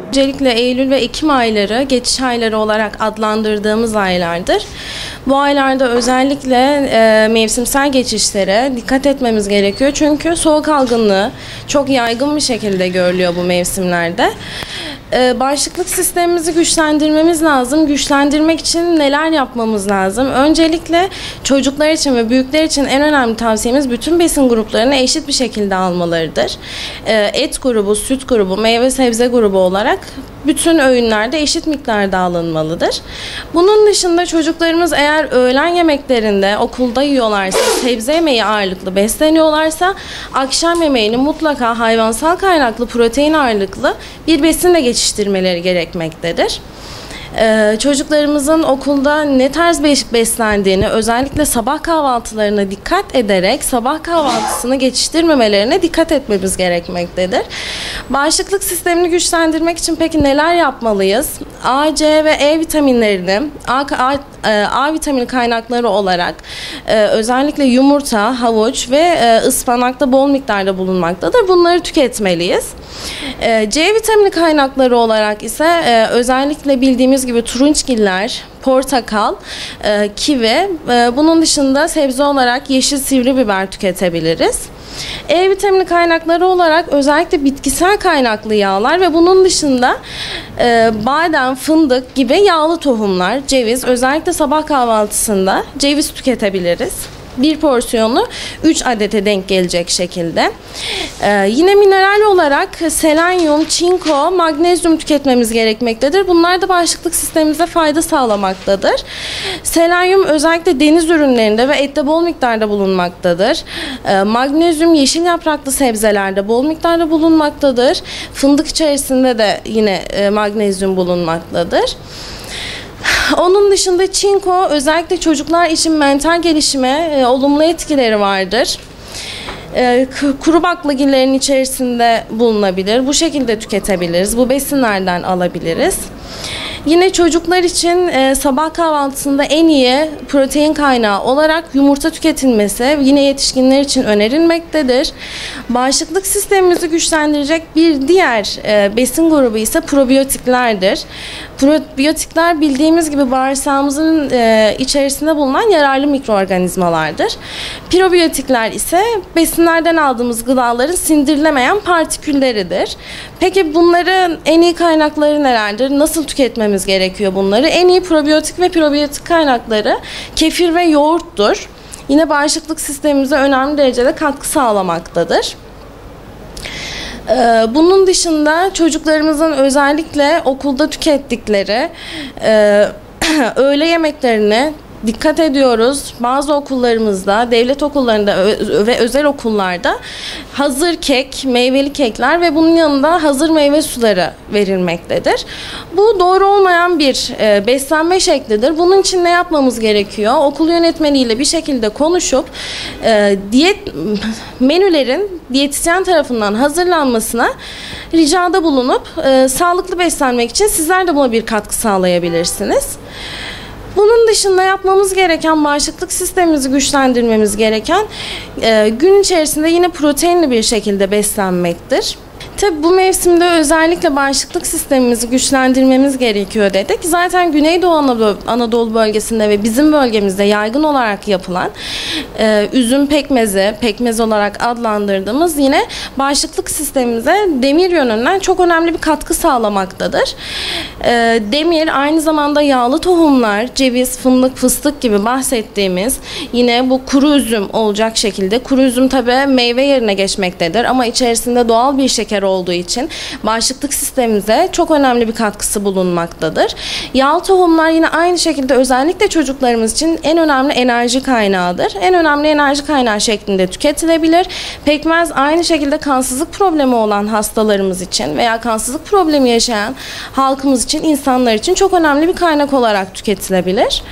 Öncelikle Eylül ve Ekim ayları geçiş ayları olarak adlandırdığımız aylardır. Bu aylarda özellikle mevsimsel geçişlere dikkat etmemiz gerekiyor. Çünkü soğuk algınlığı çok yaygın bir şekilde görülüyor bu mevsimlerde. Bağışıklık sistemimizi güçlendirmemiz lazım. Güçlendirmek için neler yapmamız lazım? Öncelikle çocuklar için ve büyükler için en önemli tavsiyemiz bütün besin gruplarını eşit bir şekilde almalarıdır. Et grubu, süt grubu, meyve sebze grubu olarak bütün öğünlerde eşit miktarda alınmalıdır. Bunun dışında çocuklarımız eğer öğlen yemeklerinde okulda yiyorlarsa, sebze yemeği ağırlıklı besleniyorlarsa akşam yemeğini mutlaka hayvansal kaynaklı protein ağırlıklı bir besinle geçiştirmeleri gerekmektedir. Çocuklarımızın okulda ne tarz beslendiğini, özellikle sabah kahvaltılarına dikkat ederek sabah kahvaltısını geçiştirmemelerine dikkat etmemiz gerekmektedir. Bağışıklık sistemini güçlendirmek için peki neler yapmalıyız? A, C ve E vitaminlerini A vitamini kaynakları olarak özellikle yumurta, havuç ve ıspanakta bol miktarda bulunmaktadır. Bunları tüketmeliyiz. C vitamini kaynakları olarak ise özellikle bildiğimiz gibi turunçgiller, portakal, kivi, bunun dışında sebze olarak yeşil sivri biber tüketebiliriz. E vitamini kaynakları olarak özellikle bitkisel kaynaklı yağlar ve bunun dışında badem, fındık gibi yağlı tohumlar, ceviz, özellikle sabah kahvaltısında ceviz tüketebiliriz. Bir porsiyonu 3 adete denk gelecek şekilde. Yine mineral olarak selenyum, çinko, magnezyum tüketmemiz gerekmektedir. Bunlar da bağışıklık sistemimize fayda sağlamaktadır. Selenyum özellikle deniz ürünlerinde ve ette bol miktarda bulunmaktadır. Magnezyum yeşil yapraklı sebzelerde bol miktarda bulunmaktadır. Fındık içerisinde de yine magnezyum bulunmaktadır. Onun dışında çinko özellikle çocuklar için mental gelişime olumlu etkileri vardır. Kuru baklagillerin içerisinde bulunabilir. Bu şekilde tüketebiliriz. Bu besinlerden alabiliriz. Yine çocuklar için sabah kahvaltısında en iyi protein kaynağı olarak yumurta tüketilmesi yine yetişkinler için önerilmektedir. Bağışıklık sistemimizi güçlendirecek bir diğer besin grubu ise probiyotiklerdir. Probiyotikler bildiğimiz gibi bağırsağımızın içerisinde bulunan yararlı mikroorganizmalardır. Probiyotikler ise besinlerden aldığımız gıdaların sindirilemeyen partikülleridir. Peki bunların en iyi kaynakları nelerdir? Nasıl tüketmemiz gerekiyor bunları? En iyi probiyotik ve probiyotik kaynakları kefir ve yoğurttur. Yine bağışıklık sistemimize önemli derecede katkı sağlamaktadır. Bunun dışında çocuklarımızın özellikle okulda tükettikleri öğle yemeklerini dikkat ediyoruz. Bazı okullarımızda, devlet okullarında ve özel okullarda hazır kek, meyveli kekler ve bunun yanında hazır meyve suları verilmektedir. Bu doğru olmayan bir beslenme şeklidir. Bunun için ne yapmamız gerekiyor? Okul yönetmeniyle bir şekilde konuşup diyet menülerin diyetisyen tarafından hazırlanmasına ricada bulunup sağlıklı beslenmek için sizler de buna bir katkı sağlayabilirsiniz. Bunun dışında yapmamız gereken, bağışıklık sistemimizi güçlendirmemiz gereken gün içerisinde yine proteinli bir şekilde beslenmektir. Tabii bu mevsimde özellikle bağışıklık sistemimizi güçlendirmemiz gerekiyor dedik. Zaten Güneydoğu Anadolu bölgesinde ve bizim bölgemizde yaygın olarak yapılan üzüm pekmezi, pekmez olarak adlandırdığımız yine bağışıklık sistemimize demir yönünden çok önemli bir katkı sağlamaktadır. Demir aynı zamanda yağlı tohumlar, ceviz, fındık, fıstık gibi bahsettiğimiz yine bu kuru üzüm olacak şekilde. Kuru üzüm tabii meyve yerine geçmektedir ama içerisinde doğal bir şeker olduğu için bağışıklık sistemimize çok önemli bir katkısı bulunmaktadır. Yağlı tohumlar yine aynı şekilde özellikle çocuklarımız için en önemli enerji kaynağıdır. En önemli enerji kaynağı şeklinde tüketilebilir. Pekmez aynı şekilde kansızlık problemi olan hastalarımız için veya kansızlık problemi yaşayan halkımız için, insanlar için çok önemli bir kaynak olarak tüketilebilir.